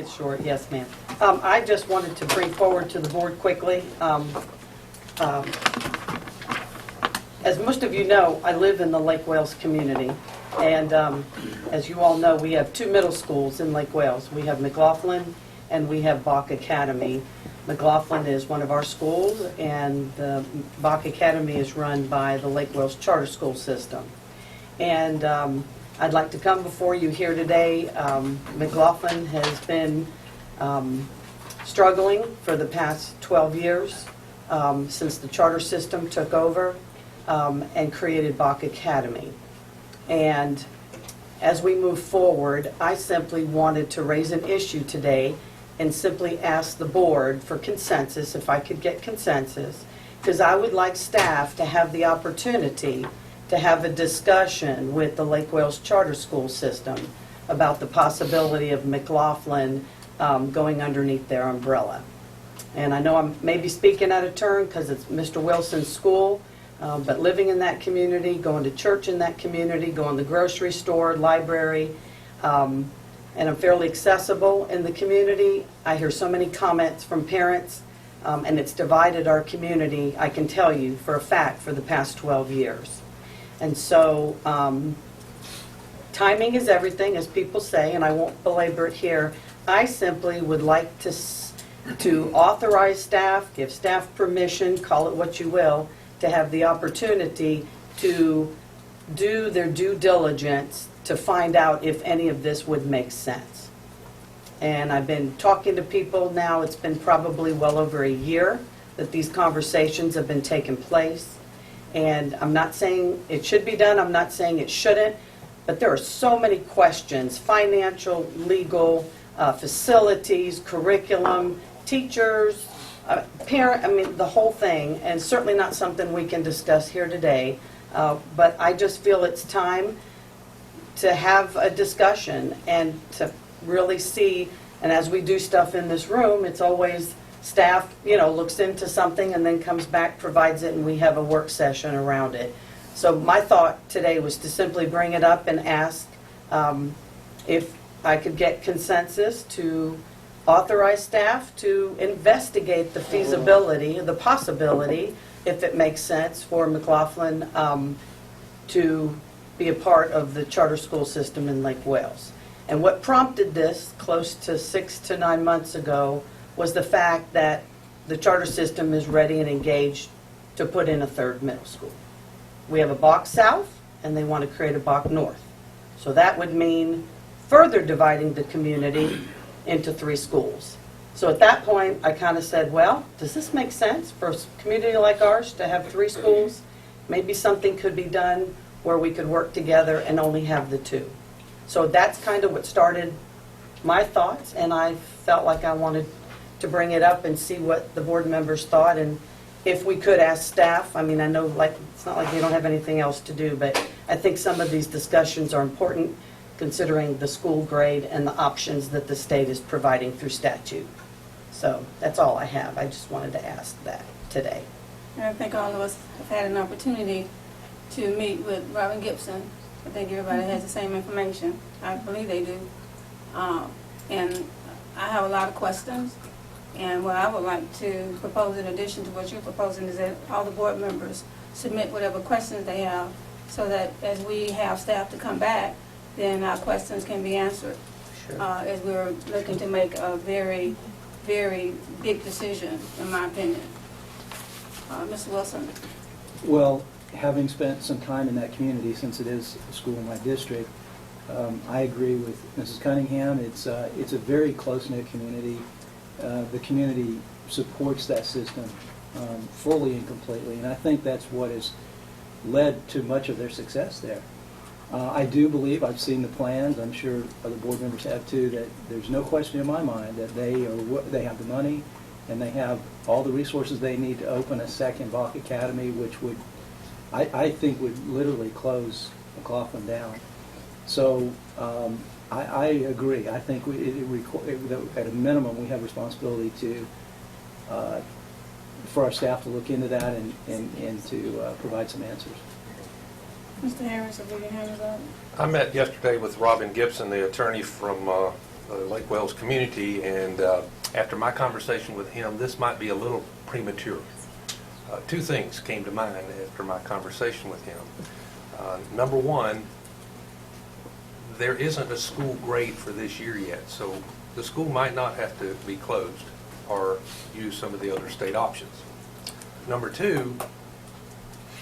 it short. Yes, ma'am. I just wanted to bring forward to the board quickly. As most of you know, I live in the Lake Wales community. And as you all know, we have two middle schools in Lake Wales. We have McLaughlin and we have Bach Academy. McLaughlin is one of our schools, and the Bach Academy is run by the Lake Wales Charter School System. And I'd like to come before you here today. McLaughlin has been struggling for the past 12 years since the charter system took over and created Bach Academy. And as we move forward, I simply wanted to raise an issue today and simply ask the board for consensus, if I could get consensus, because I would like staff to have the opportunity to have a discussion with the Lake Wales Charter School System about the possibility of McLaughlin going underneath their umbrella. And I know I'm maybe speaking out of turn because it's Mr. Wilson's school, but living in that community, going to church in that community, going to the grocery store, library, and I'm fairly accessible in the community. I hear so many comments from parents, and it's divided our community, I can tell you for a fact, for the past 12 years. And so timing is everything, as people say, and I won't belabor it here. I simply would like to authorize staff, give staff permission, call it what you will, to have the opportunity to do their due diligence to find out if any of this would make sense. And I've been talking to people now, it's been probably well over a year that these conversations have been taking place. And I'm not saying it should be done, I'm not saying it shouldn't, but there are so many questions, financial, legal, facilities, curriculum, teachers, parent, I mean the whole thing, and certainly not something we can discuss here today. But I just feel it's time to have a discussion and to really see, and as we do stuff in this room, it's always staff, looks into something and then comes back, provides it, and we have a work session around it. So my thought today was to simply bring it up and ask if I could get consensus to authorize staff to investigate the feasibility, the possibility, if it makes sense, for McLaughlin to be a part of the charter school system in Lake Wales. And what prompted this close to 6 to 9 months ago was the fact that the charter system is ready and engaged to put in a third middle school. We have a Bach South, and they want to create a Bach North. So that would mean further dividing the community into 3 schools. So at that point, I kind of said, well, does this make sense for a community like ours to have 3 schools? Maybe something could be done where we could work together and only have the 2. So that's kind of what started my thoughts, and I felt like I wanted to bring it up and see what the board members thought, and if we could ask staff. I mean, I know it's not like they don't have anything else to do, but I think some of these discussions are important considering the school grade and the options that the state is providing through statute. So that's all I have. I just wanted to ask that today. I think all of us have had an opportunity to meet with Robin Gibson. I think everybody has the same information. I believe they do. And I have a lot of questions. And what I would like to propose in addition to what you're proposing is that all the board members submit whatever questions they have so that as we have staff to come back, then our questions can be answered. Sure. As we're looking to make a very, very big decision, in my opinion. Mr. Wilson? Well, having spent some time in that community, since it is a school in my district, I agree with Mrs. Cunningham. It's a very close-knit community. The community supports that system fully and completely, and I think that's what has led to much of their success there. I do believe, I've seen the plans, I'm sure other board members have too, that there's no question in my mind that they have the money and they have all the resources they need to open a second Bach Academy, which would, I think, would literally close McLaughlin down. So I agree. I think at a minimum we have responsibility to for our staff to look into that and to provide some answers. Mr. Harris, if we can have it up. I met yesterday with Robin Gibson, the attorney from the Lake Wales community, and after my conversation with him, this might be a little premature. Two things came to mind after my conversation with him. Number one, there isn't a school grade for this year yet, so the school might not have to be closed or use some of the other state options. Number two,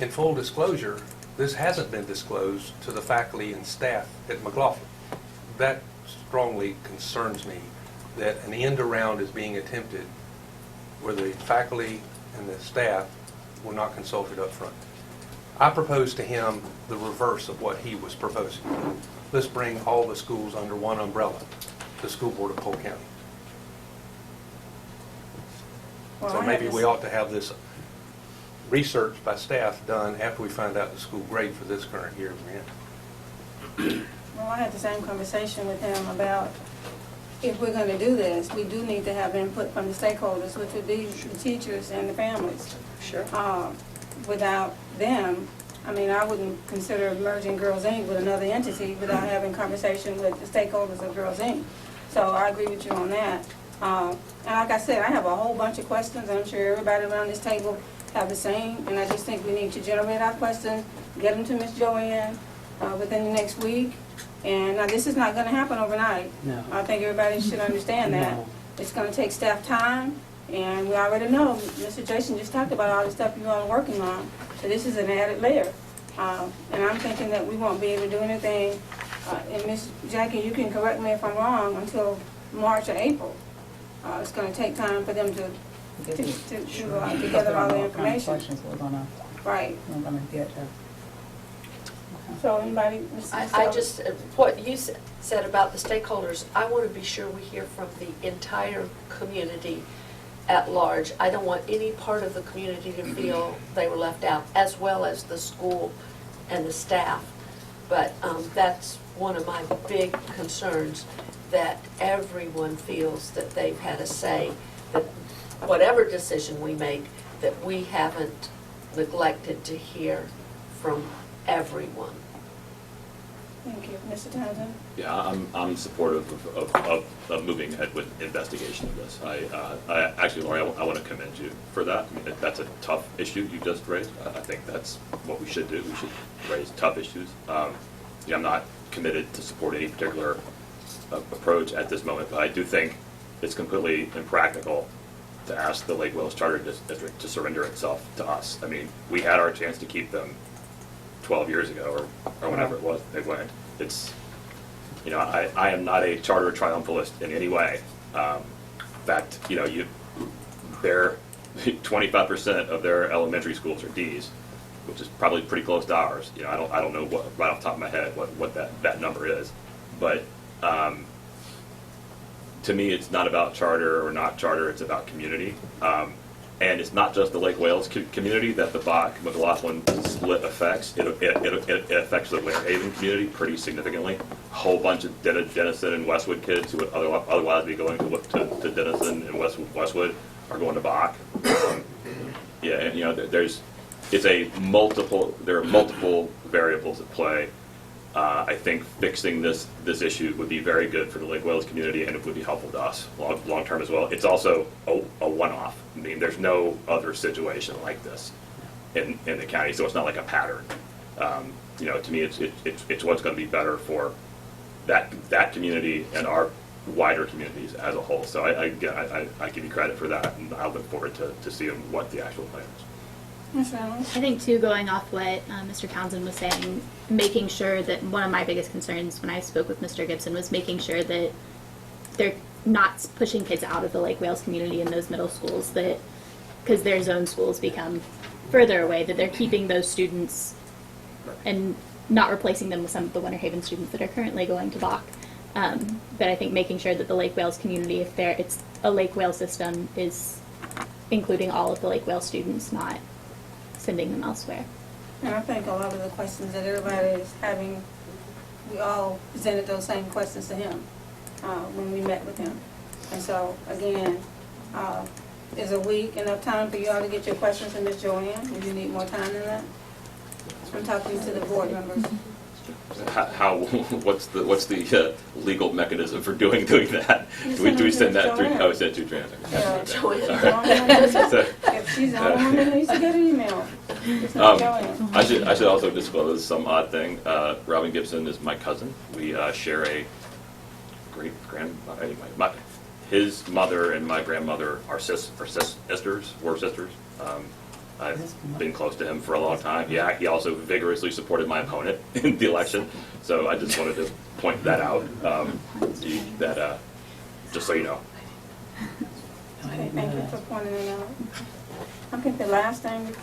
in full disclosure, this hasn't been disclosed to the faculty and staff at McLaughlin. That strongly concerns me, that an end around is being attempted where the faculty and the staff were not consulted up front. I proposed to him the reverse of what he was proposing. Let's bring all the schools under one umbrella, the School Board of Cole County. Well, So I maybe have we this- ought to have this research by staff done after we find out the school grade for this current year we're in. Well, I had the same conversation with him about if we're going to do this, we do need to have input from the stakeholders, which would be the teachers and the families. Sure. Without them, I mean, I wouldn't consider merging Girls Inc. with another entity without having conversation with the stakeholders of Girls Inc. So I agree with you on that. And like I said, I have a whole bunch of questions. I'm sure everybody around this table have the same, and I just think we need to generate our questions, get them to Ms. Joanne within the next week. And now, this is not going to happen overnight. No. I think everybody should understand that. No. It's going to take staff time, and we already know, Mr. Jason just talked about all the stuff you all are working on. So this is an added layer. And I'm thinking that we won't be able to do anything, and Ms. Jackie, you can correct me if I'm wrong, until March or April. It's going to take time for them to gather all the information. Questions we're gonna get to. So anybody? Ms. I Sellers? just, what you said about the stakeholders, I want to be sure we hear from the entire community at large. I don't want any part of the community to feel they were left out, as well as the school and the staff. But that's one of my big concerns, that everyone feels that they've had a say, that whatever decision we make, that we haven't neglected to hear from everyone. Thank you. Mr. Townsend? Yeah, I'm supportive of moving ahead with investigation of this. I actually, Lori, I want to commend you for that. I mean, that's a tough issue you just raised. I think that's what we should do. We should raise tough issues. I'm not committed to support any particular approach at this moment, but I do think it's completely impractical to ask the Lake Wales Charter District to surrender itself to us. I mean, we had our chance to keep them 12 years ago or whenever it was they went. It's, I am not a charter triumphalist in any way. In fact, they're 25% of their elementary schools are D's, which is probably pretty close to ours. I don't know right off the top of my head what that number is, but to me, it's not about charter or not charter. It's about community. And it's not just the Lake Wales community that the Bach-McLaughlin split affects. It affects the Ware Haven community pretty significantly. A whole bunch of Denison and Westwood kids who would otherwise be going to Denison and Westwood are going to Bach. And there are multiple variables at play. I think fixing this issue would be very good for the Lake Wales community, and it would be helpful to us long term as well. It's also a one-off. I mean, there's no other situation like this in the county, so it's not like a pattern. To me, it's what's going to be better for that community and our wider communities as a whole. So I give you credit for that, and I look forward to seeing what the actual plan is. Ms. Reynolds? I think, too, going off what Mr. Townsend was saying, making sure that one of my biggest concerns when I spoke with Mr. Gibson was making sure that they're not pushing kids out of the Lake Wales community in those middle schools, that because their zone schools become further away, that they're keeping those students and not replacing them with some of the Winter Haven students that are currently going to Bach. But I think making sure that the Lake Wales community, if it's a Lake Wales system, is including all of the Lake Wales students, not sending them elsewhere. And I think a lot of the questions that everybody is having, we all presented those same questions to him when we met with him. And so, again, is a week enough time for you all to get your questions to Ms. Joanne? Would you need more time than that? I'm talking to the board members. How, what's the legal mechanism for doing that? You Do we send it send to that through, Joanne. oh, send it to Joanne? Yeah, Joanne. she's the only one that- So, If she's the only one that needs to get an email, it's Um, not Joanne. I should also disclose some odd thing. Robin Gibson is my cousin. We share a great grandmother. Anyway, his mother and my grandmother are sisters. Were sisters. I've been close to him for a long time. Yeah, he also vigorously supported my opponent in the election. So I just wanted to point that out. Just so you know. Okay, thank you for pointing it out. I think the last thing before